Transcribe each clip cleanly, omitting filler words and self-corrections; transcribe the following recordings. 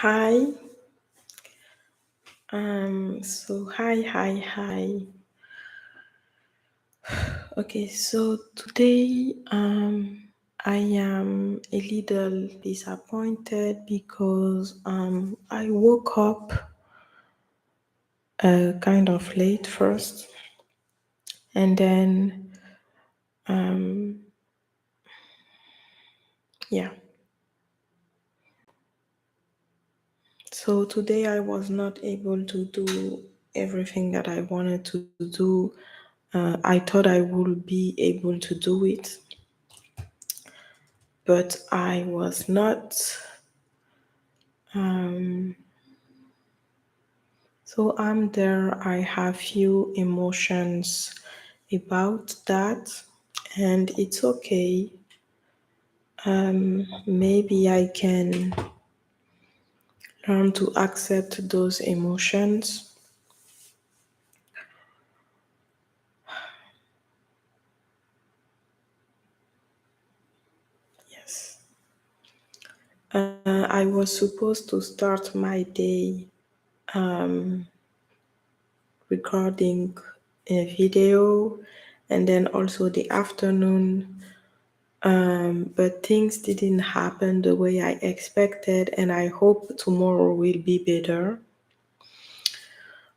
Hi. Hi. Okay, so today I am a little disappointed because I woke up kind of late first, and then yeah. So today I was not able to do everything that I wanted to do. I thought I would be able to do it, but I was not. So I'm there. I have few emotions about that, and it's okay. Maybe I can learn to accept those emotions. Yes. I was supposed to start my day recording a video, and then also the afternoon, but things didn't happen the way I expected, and I hope tomorrow will be better.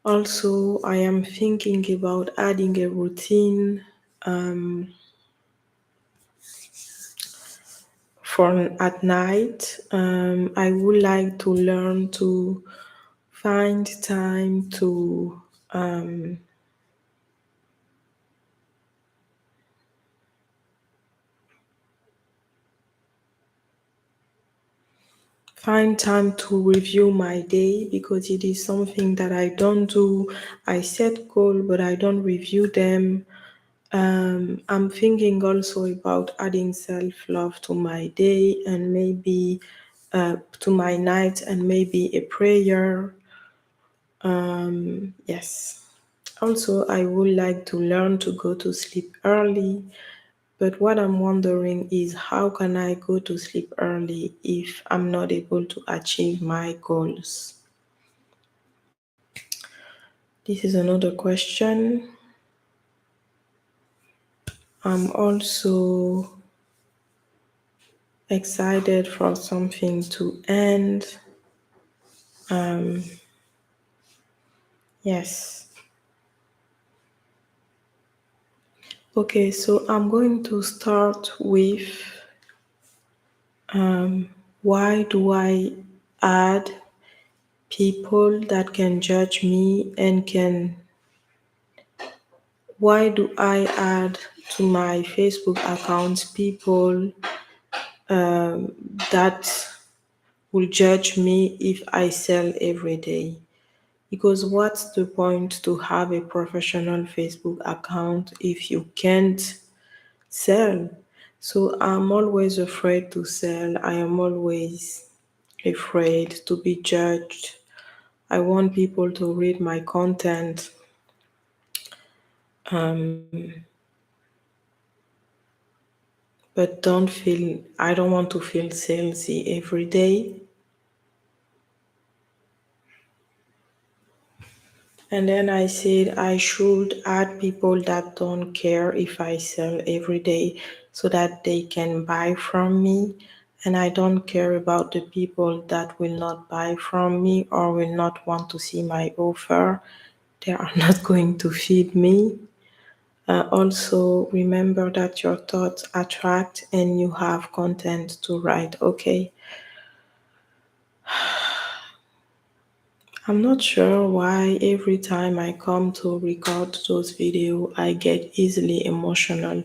Also, I am thinking about adding a routine for at night. I would like to learn to find time to review my day because it is something that I don't do. I set goals, but I don't review them. I'm thinking also about adding self love to my day and maybe to my night and maybe a prayer. Yes. Also, I would like to learn to go to sleep early. But what I'm wondering is how can I go to sleep early if I'm not able to achieve my goals? This is another question. I'm also excited for something to end. Yes. Okay, so I'm going to start with why do I add people that can judge me and can why do I add to my Facebook account people that will judge me if I sell every day? Because what's the point to have a professional Facebook account if you can't sell? So I'm always afraid to sell. I am always afraid to be judged. I want people to read my content. But I don't want to feel salesy every day. And then I said I should add people that don't care if I sell every day so that they can buy from me. And I don't care about the people that will not buy from me or will not want to see my offer. They are not going to feed me. Also, remember that your thoughts attract and you have content to write, okay? I'm not sure why every time I come to record those videos, I get easily emotional.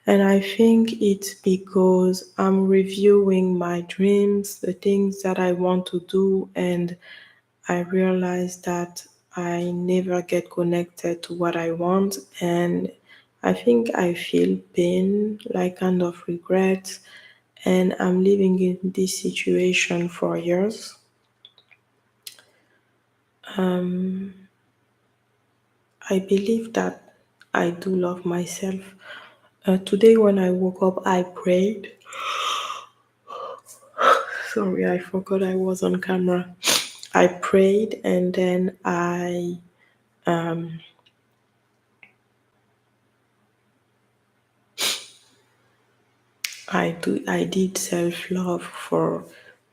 And I think it's because I'm reviewing my dreams, the things that I want to do, and I realize that I never get connected to what I want. And I think I feel pain, like kind of regret. And I'm living in this situation for years. I believe that I do love myself. Today, when I woke up, I prayed. Sorry, I forgot I was on camera. I prayed and then um I did self-love for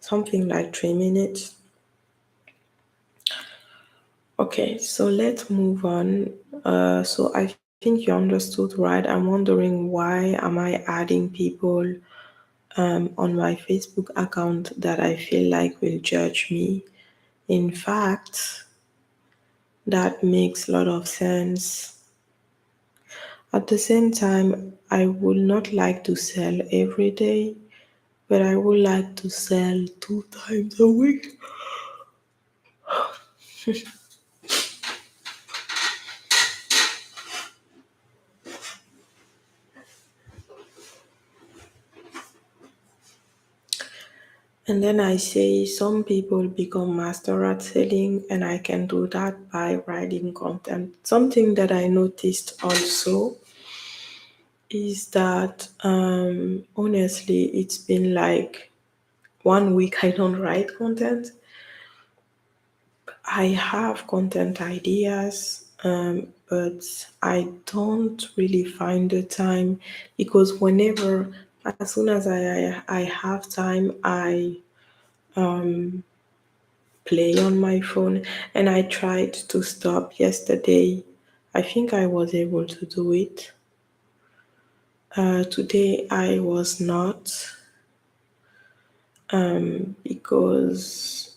something like 3 minutes. Okay, so let's move on. So I think you understood, right? I'm wondering why am I adding people on my Facebook account that I feel like will judge me. In fact, that makes a lot of sense. At the same time, I would not like to sell every day, but I would like to sell 2 times a week. And then I say some people become master at selling, and I can do that by writing content. Something that I noticed also is that honestly, it's been like 1 week I don't write content. I have content ideas, but I don't really find the time because whenever, as soon as I have time, I play on my phone, and I tried to stop yesterday. I think I was able to do it. Today I was not because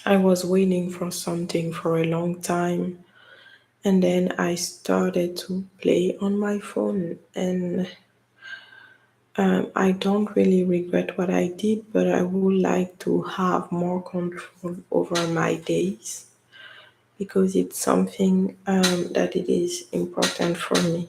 I was waiting for something for a long time. And then I started to play on my phone, and I don't really regret what I did, but I would like to have more control over my days because it's something that it is important for me.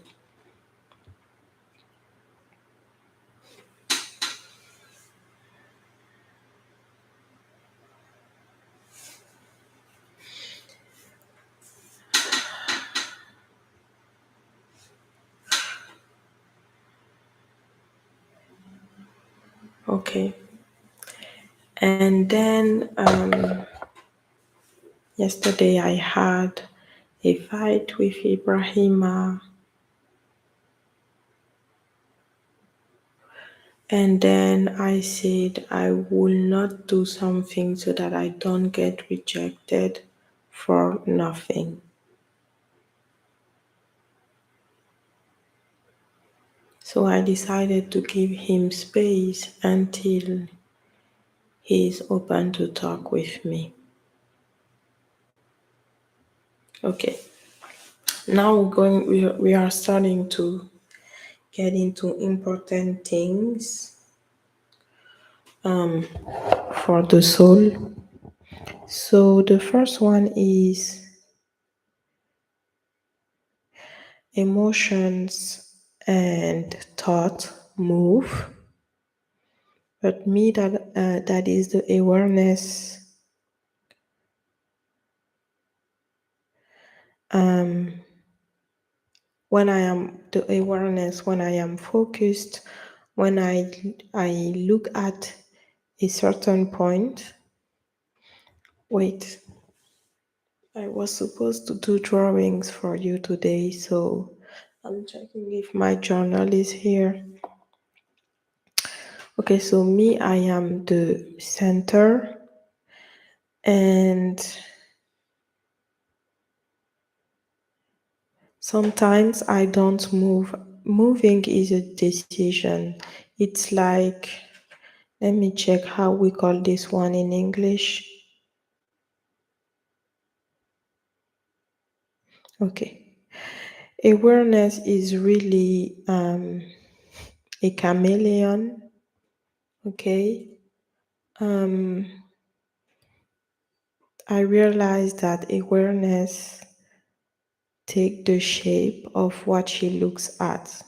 Okay. And then yesterday I had a fight with Ibrahima, and then I said I will not do something so that I don't get rejected for nothing. So I decided to give him space until he's open to talk with me. Okay, now we are starting to get into important things for the soul. So the first one is emotions and thought move, but me that is the awareness. Um, when I am the awareness, when I am focused, when I look at a certain point. Wait, I was supposed to do drawings for you today, so I'm checking if my journal is here. Okay, so me, I am the center, and sometimes I don't move. Moving is a decision. It's like, let me check how we call this one in English. Okay. Awareness is really a chameleon. Okay. Um, I realized that awareness take the shape of what she looks at.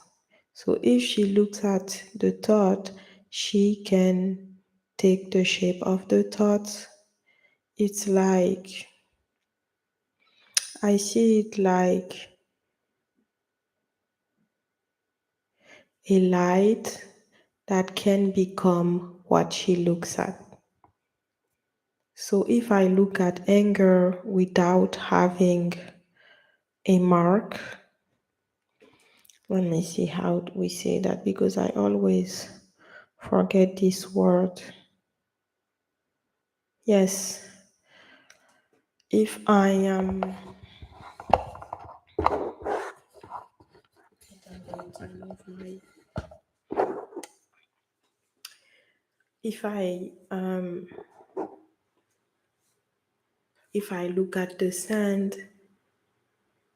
So if she looks at the thought, she can take the shape of the thought. It's like, I see it like a light that can become what she looks at. So if I look at anger without having a mark, let me see how we say that because I always forget this word. Yes, if I am, if I if I look at the sand,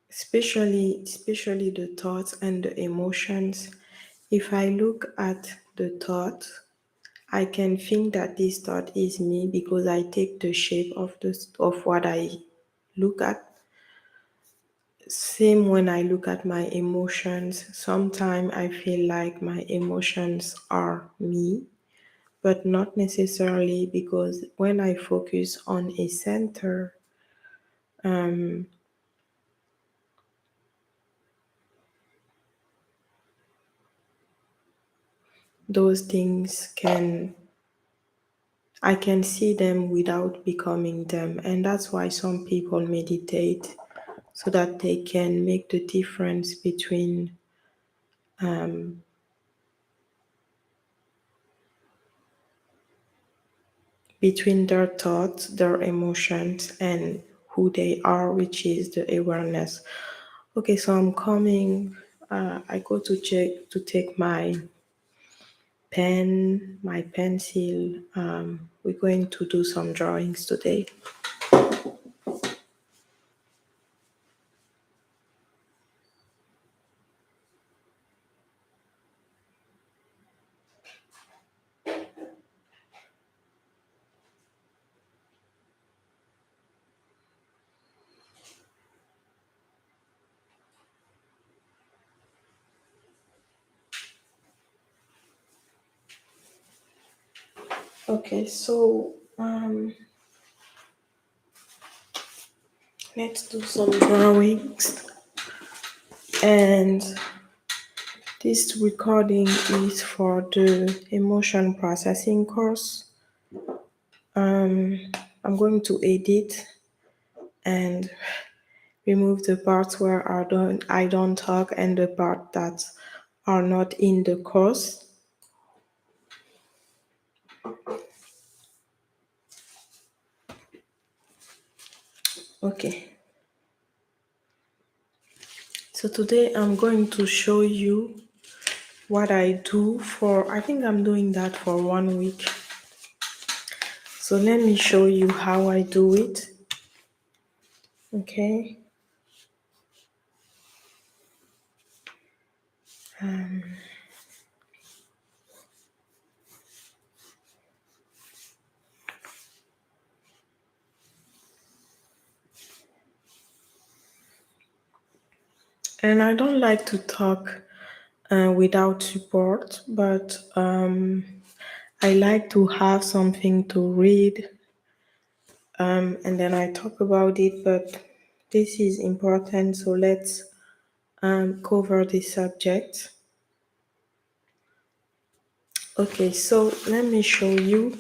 especially the thoughts and the emotions, if I look at the thought, I can think that this thought is me because I take the shape of what I look at. Same when I look at my emotions. Sometimes I feel like my emotions are me, but not necessarily because when I focus on a center, those things I can see them without becoming them. And that's why some people meditate so that they can make the difference between their thoughts, their emotions, and who they are, which is the awareness. Okay, so I'm coming. I go to check to take my pen, my pencil. We're going to do some drawings today. Okay, so let's do some drawings. And this recording is for the emotion processing course. I'm going to edit and remove the parts where I don't talk and the part that are not in the course. Okay. So today I'm going to show you what I do for, I think I'm doing that for 1 week. So let me show you how I do it. Okay. And I don't like to talk without support, but I like to have something to read and then I talk about it, but this is important, so let's cover this subject. Okay, so let me show you.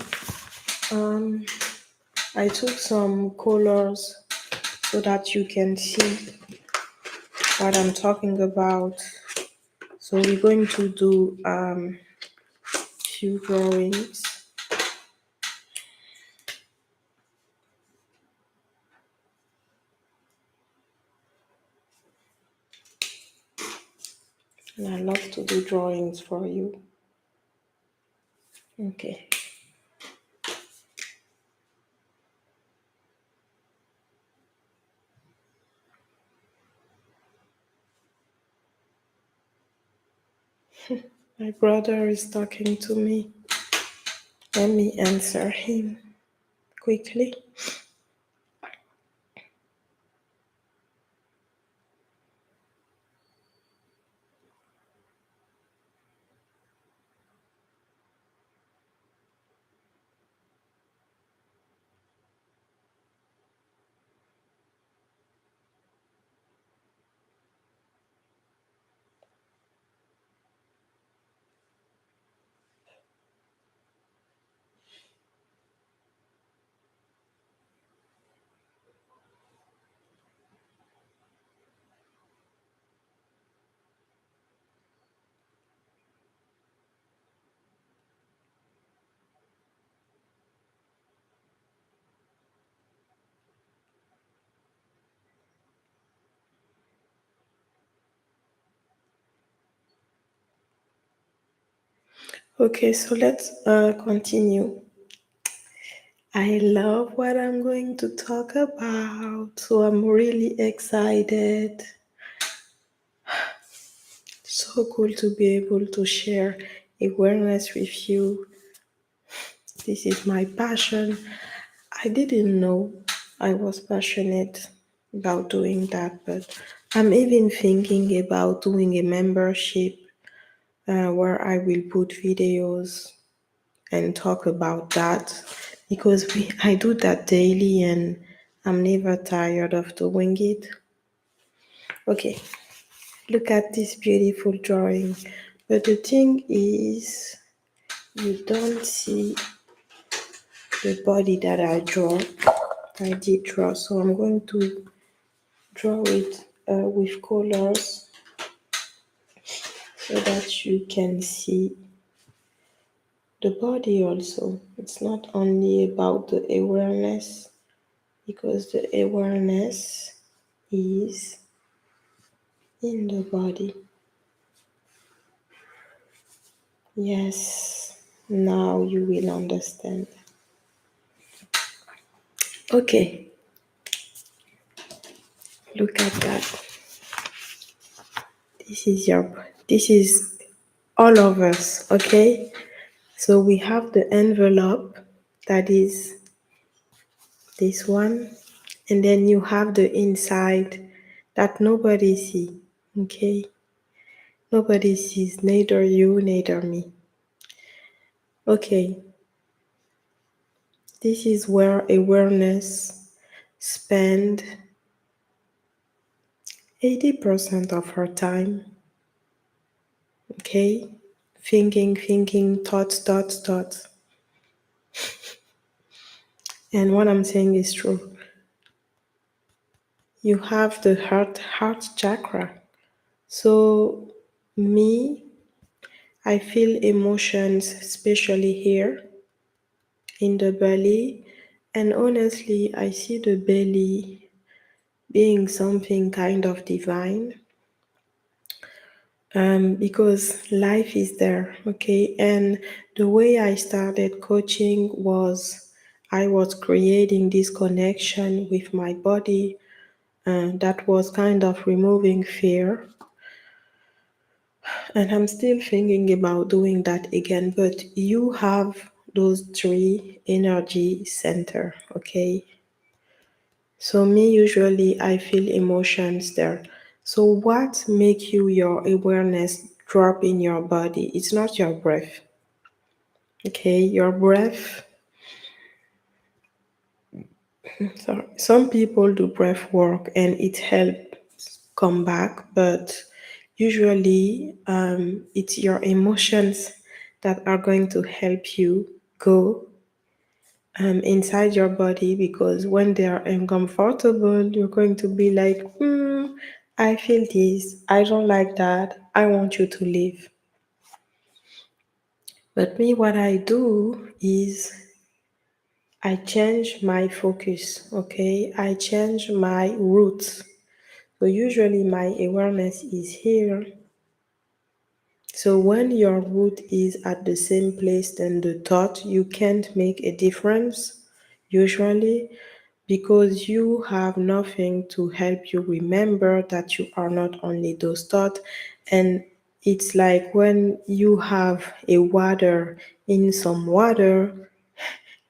I took some colors so that you can see what I'm talking about. So we're going to do few drawings. And I love to do drawings for you. Okay. My brother is talking to me. Let me answer him quickly. Okay, so let's continue. I love what I'm going to talk about, so I'm really excited. So cool to be able to share awareness with you. This is my passion. I didn't know I was passionate about doing that, but I'm even thinking about doing a membership where I will put videos and talk about that because I do that daily and I'm never tired of doing it. Okay, look at this beautiful drawing. But the thing is, you don't see the body that I did draw. So I'm going to draw it with colors so that you can see the body also. It's not only about the awareness because the awareness is in the body. Yes, now you will understand. Okay, look at that. This is all of us, okay? So we have the envelope that is this one, and then you have the inside that nobody see, okay? Nobody sees, neither you, neither me. Okay, this is where awareness spend 80% of her time, okay? Thinking, thoughts. And what I'm saying is true. You have the heart chakra. So me, I feel emotions, especially here in the belly. And honestly, I see the belly being something kind of divine because life is there, okay? And the way I started coaching was I was creating this connection with my body that was kind of removing fear. And I'm still thinking about doing that again, but you have those three energy center, okay? So me usually I feel emotions there. So what make you your awareness drop in your body? It's not your breath. Okay, your breath. So some people do breath work and it helps come back, but usually it's your emotions that are going to help you go inside your body because when they are uncomfortable, you're going to be like, I feel this, I don't like that, I want you to leave. But me, what I do is I change my focus, okay? I change my route. So usually my awareness is here. So when your root is at the same place than the thought, you can't make a difference usually because you have nothing to help you remember that you are not only those thoughts. And it's like when you have a water in some water,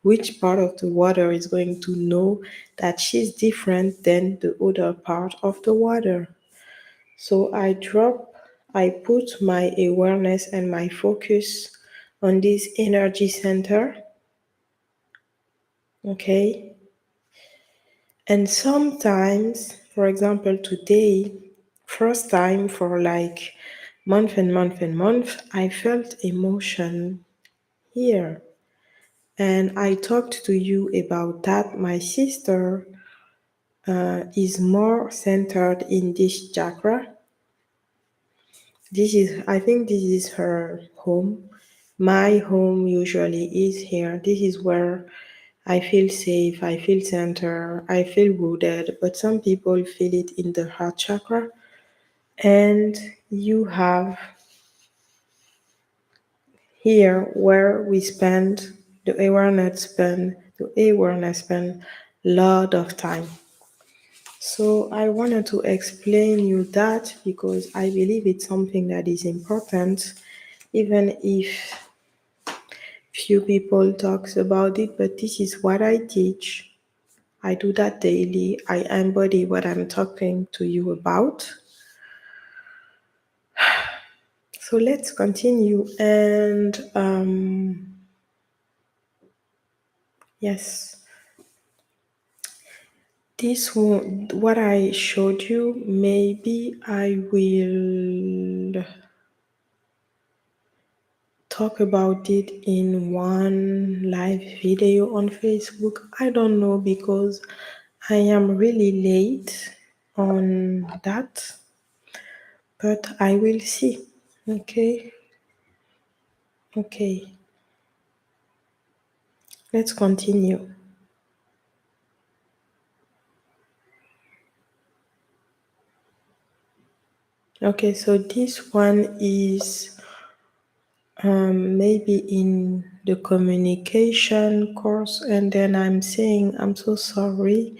which part of the water is going to know that she's different than the other part of the water. So I put my awareness and my focus on this energy center, okay? And sometimes, for example, today, first time for like month, I felt emotion here. And I talked to you about that. My sister is more centered in this chakra. I think this is her home. My home usually is here. This is where I feel safe, I feel centered, I feel rooted, but some people feel it in the heart chakra. And you have here where we spend the awareness spend lot of time. So I wanted to explain you that because I believe it's something that is important, even if few people talks about it, but this is what I teach. I do that daily. I embody what I'm talking to you about. So let's continue. And yes, this one, what I showed you, maybe I will talk about it in one live video on Facebook. I don't know because I am really late on that, but I will see. Okay, okay, let's continue. Okay, so this one is maybe in the communication course, and then I'm saying, I'm so sorry.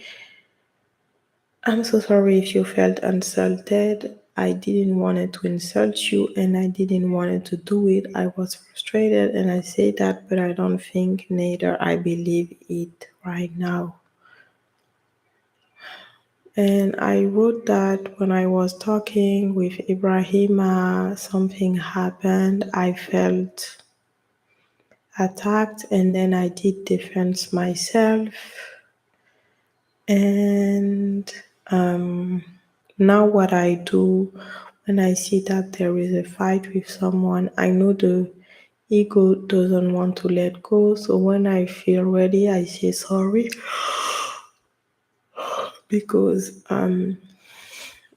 I'm so sorry if you felt insulted. I didn't want to insult you and I didn't want to do it. I was frustrated and I say that, but I don't think neither I believe it right now. And I wrote that when I was talking with Ibrahima, something happened. I felt attacked and then I did defend myself. And now what I do when I see that there is a fight with someone, I know the ego doesn't want to let go. So when I feel ready, I say sorry because I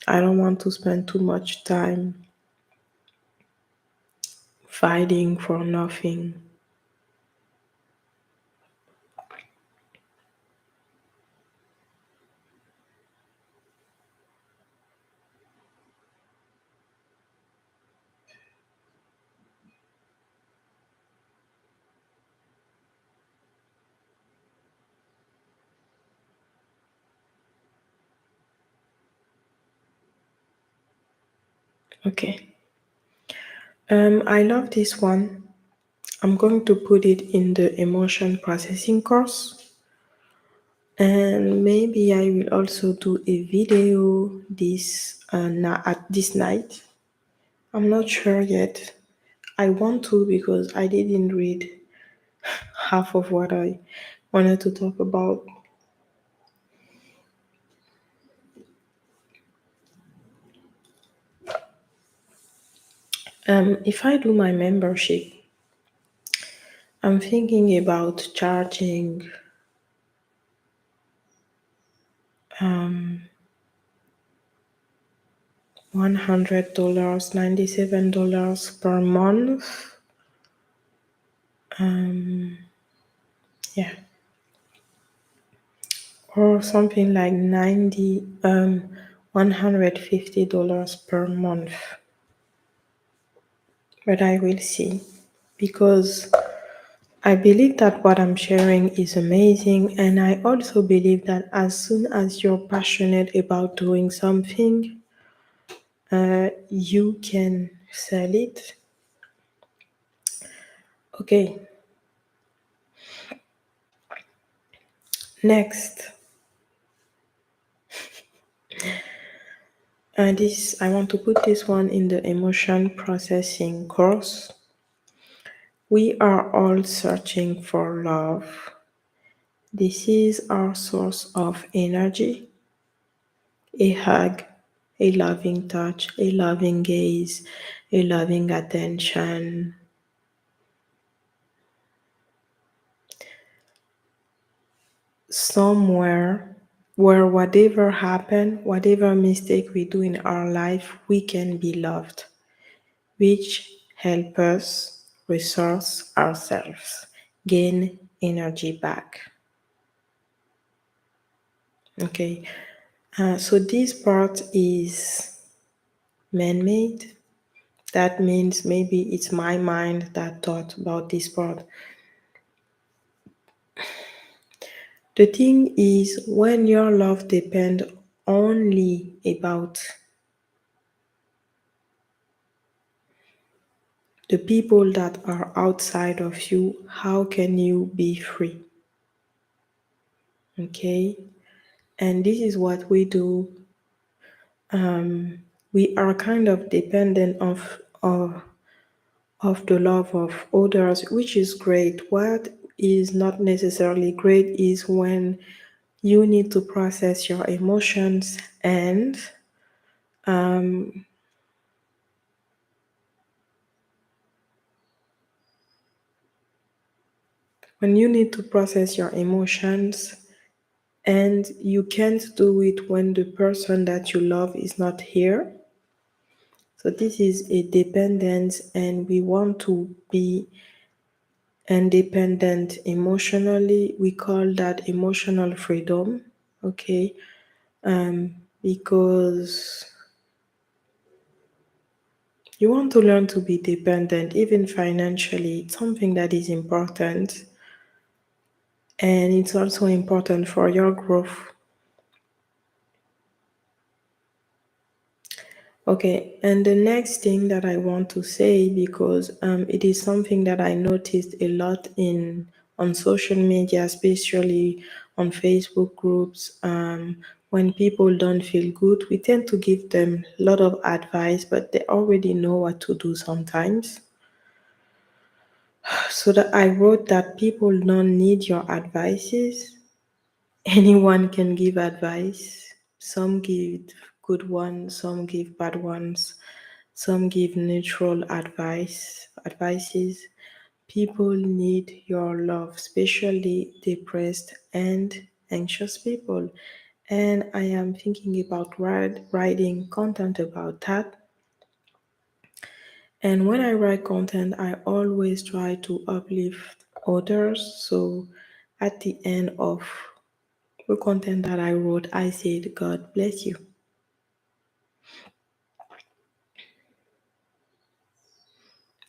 don't want to spend too much time fighting for nothing. Okay. I love this one. I'm going to put it in the emotion processing course. And maybe I will also do a video at this night. I'm not sure yet. I want to because I didn't read half of what I wanted to talk about. If I do my membership, I'm thinking about charging $100, $97 per month. Yeah, or something like $150 per month. But I will see because I believe that what I'm sharing is amazing, and I also believe that as soon as you're passionate about doing something, you can sell it. Okay, next. This I want to put this one in the emotion processing course. We are all searching for love. This is our source of energy. A hug, a loving touch, a loving gaze, a loving attention. Somewhere where whatever happened, whatever mistake we do in our life, we can be loved, which help us resource ourselves, gain energy back. Okay, so this part is man-made. That means maybe it's my mind that thought about this part. The thing is, when your love depends only about the people that are outside of you, how can you be free? Okay, and this is what we do. We are kind of dependent of the love of others, which is great. What is not necessarily great is when you need to process your emotions, and when you need to process your emotions and you can't do it when the person that you love is not here. So this is a dependence, and we want to be independent emotionally. We call that emotional freedom. Okay, because you want to learn to be dependent, even financially. It's something that is important, and it's also important for your growth. Okay, and the next thing that I want to say, because it is something that I noticed a lot in on social media, especially on Facebook groups, when people don't feel good, we tend to give them a lot of advice, but they already know what to do sometimes. So that I wrote that people don't need your advices. Anyone can give advice. Some give good ones, some give bad ones, some give neutral advices. People need your love, especially depressed and anxious people. And I am thinking about writing content about that. And when I write content, I always try to uplift others. So at the end of the content that I wrote, I said, God bless you.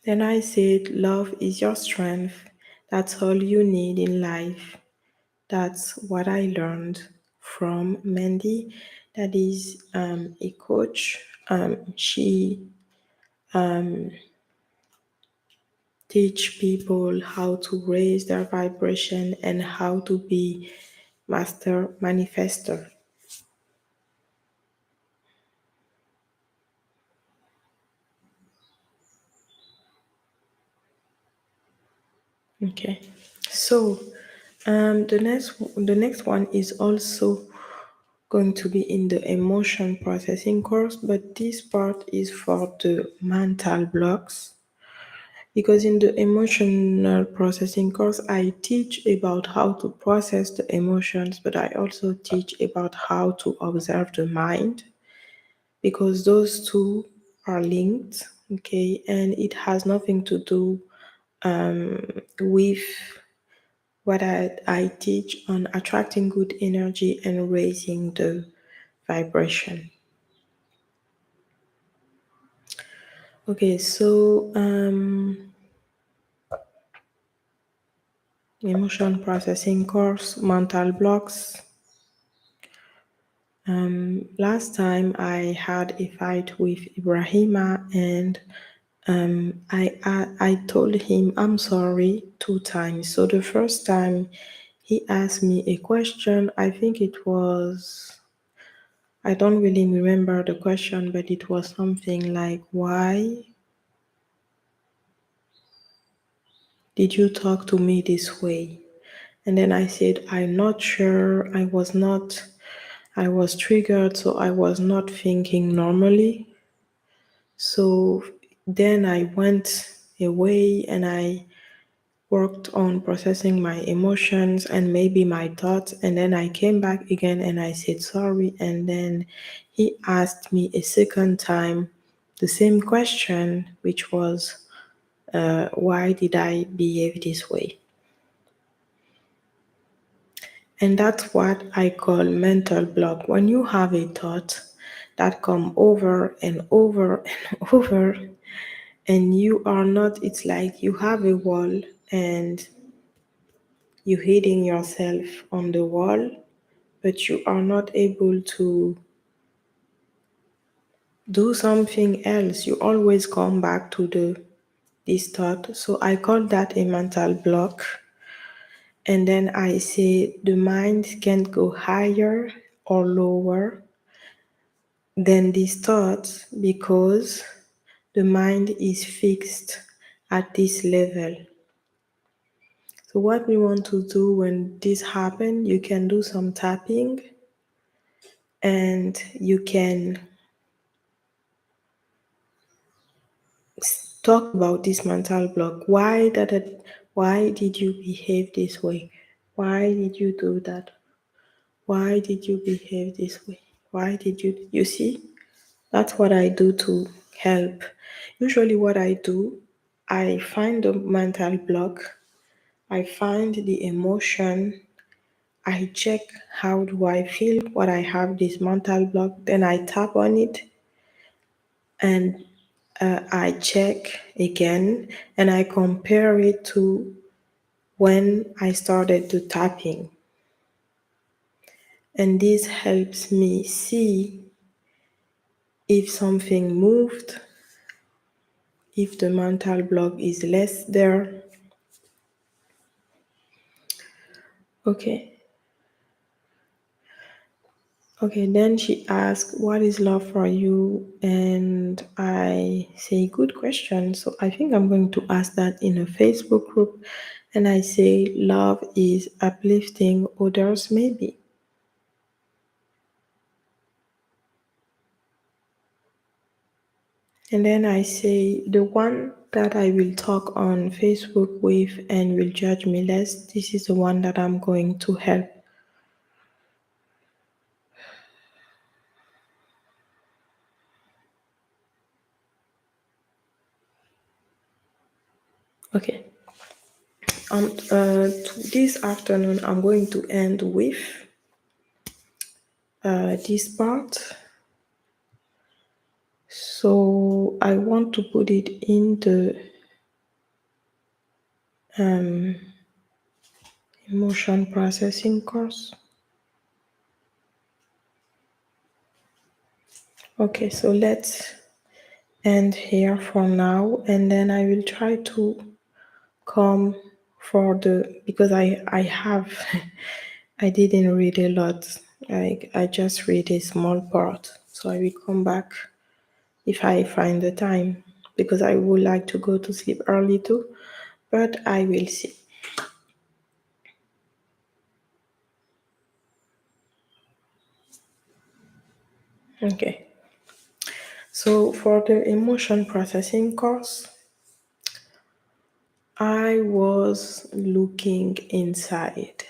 Then I said, love is your strength. That's all you need in life. That's what I learned from Mandy. That is a coach. She teach people how to raise their vibration and how to be master manifester. Okay, so the next one is also going to be in the emotion processing course, but this part is for the mental blocks. Because in the emotional processing course, I teach about how to process the emotions, but I also teach about how to observe the mind, because those two are linked, okay, and it has nothing to do with what I teach on attracting good energy and raising the vibration. Okay, so emotion processing course, mental blocks. Last time I had a fight with Ibrahima, and I told him I'm sorry 2 times. So the first time he asked me a question, I think it was, I don't really remember the question, but it was something like, why did you talk to me this way? And then I said, I'm not sure. I was triggered, so I was not thinking normally. So then I went away and I worked on processing my emotions and maybe my thoughts. And then I came back again and I said sorry. And then he asked me a second time the same question, which was, why did I behave this way? And that's what I call mental block. When you have a thought that come over and over and over, and you are not, it's like you have a wall and you're hitting yourself on the wall, but you are not able to do something else. You always come back to this thought. So I call that a mental block. And then I say the mind can't go higher or lower than this thought because the mind is fixed at this level. So what we want to do when this happens, you can do some tapping and you can talk about this mental block. Why did you behave this way? Why did you do that? Why did you behave this way? Why did you see? That's what I do to help. Usually what I do, I find the mental block, I find the emotion, I check how do I feel when I have this mental block, then I tap on it and I check again and I compare it to when I started to tapping. And this helps me see if something moved, if the mental block is less there. Okay. Okay, then she asked, what is love for you? And I say, good question. So I think I'm going to ask that in a Facebook group. And I say, love is uplifting others, maybe. And then I say, the one that I will talk on Facebook with and will judge me less, this is the one that I'm going to help. Okay. This afternoon, I'm going to end with this part. So I want to put it in the emotion processing course. Okay, so let's end here for now, and then I will try to come for because I have I didn't read a lot. I just read a small part, so I will come back if I find the time because I would like to go to sleep early too, but I will see. Okay. So for the emotion processing course, I was looking inside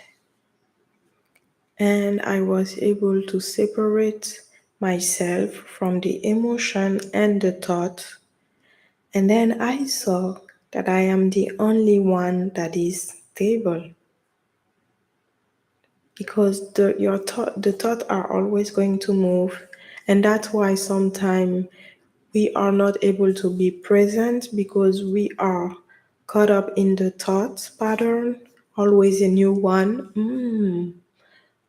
and I was able to separate myself from the emotion and the thought. And then I saw that I am the only one that is stable because the thoughts are always going to move. And that's why sometimes we are not able to be present because we are caught up in the thoughts pattern, always a new one.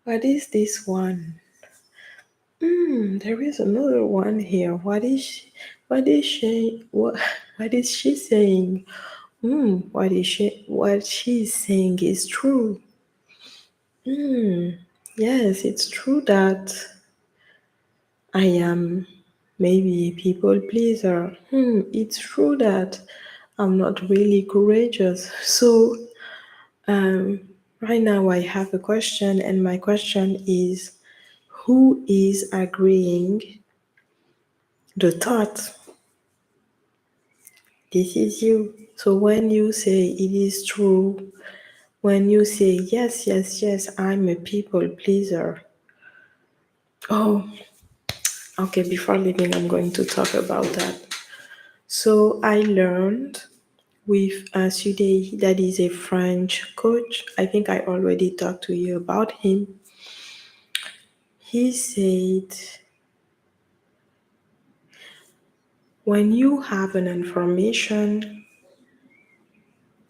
What is this one? There is another one here. What is she saying? What she's saying is true. Yes, it's true that I am maybe a people pleaser. It's true that I'm not really courageous. So, right now I have a question, and my question is who is agreeing the thought? This is you. So, when you say it is true, when you say yes, yes, yes, I'm a people pleaser. Oh, okay, before leaving, I'm going to talk about that. So, I learned with Sudey, that is a French coach. I think I already talked to you about him. He said, When you have an information,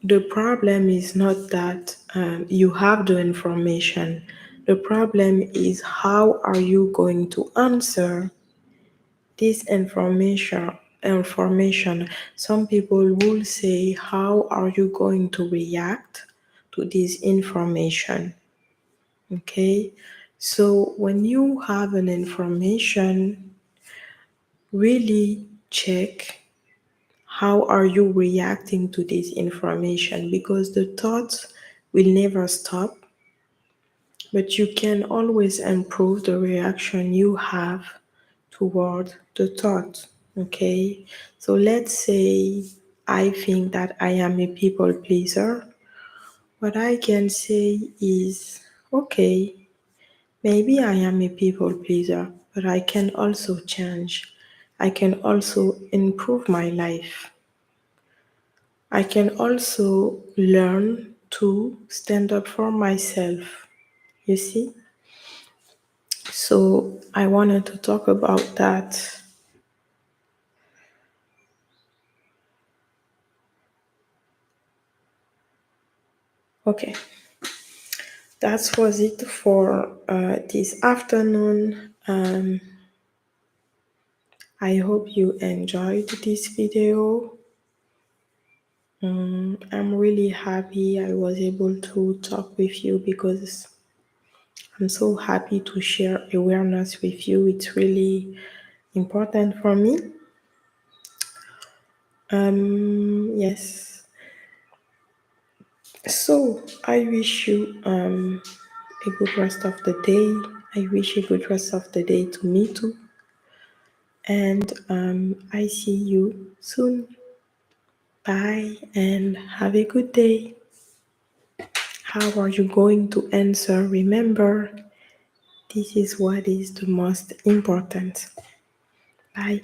the problem is not that you have the information. The problem is how are you going to answer this information. Some people will say, how are you going to react to this information? Okay, so when you have an information, really check how are you reacting to this information, because the thoughts will never stop, but you can always improve the reaction you have toward the thought. Okay, so let's say I think that I am a people pleaser. What I can say is, okay, maybe I am a people pleaser, but I can also change. I can also improve my life. I can also learn to stand up for myself. You see? So I wanted to talk about that. Okay, that was it for this afternoon. I hope you enjoyed this video. I'm really happy I was able to talk with you because I'm so happy to share awareness with you. It's really important for me. Yes. So I wish you a good rest of the day. I wish a good rest of the day to me too. And I see you soon. Bye and have a good day. How are you going to answer? Remember, this is what is the most important. Bye.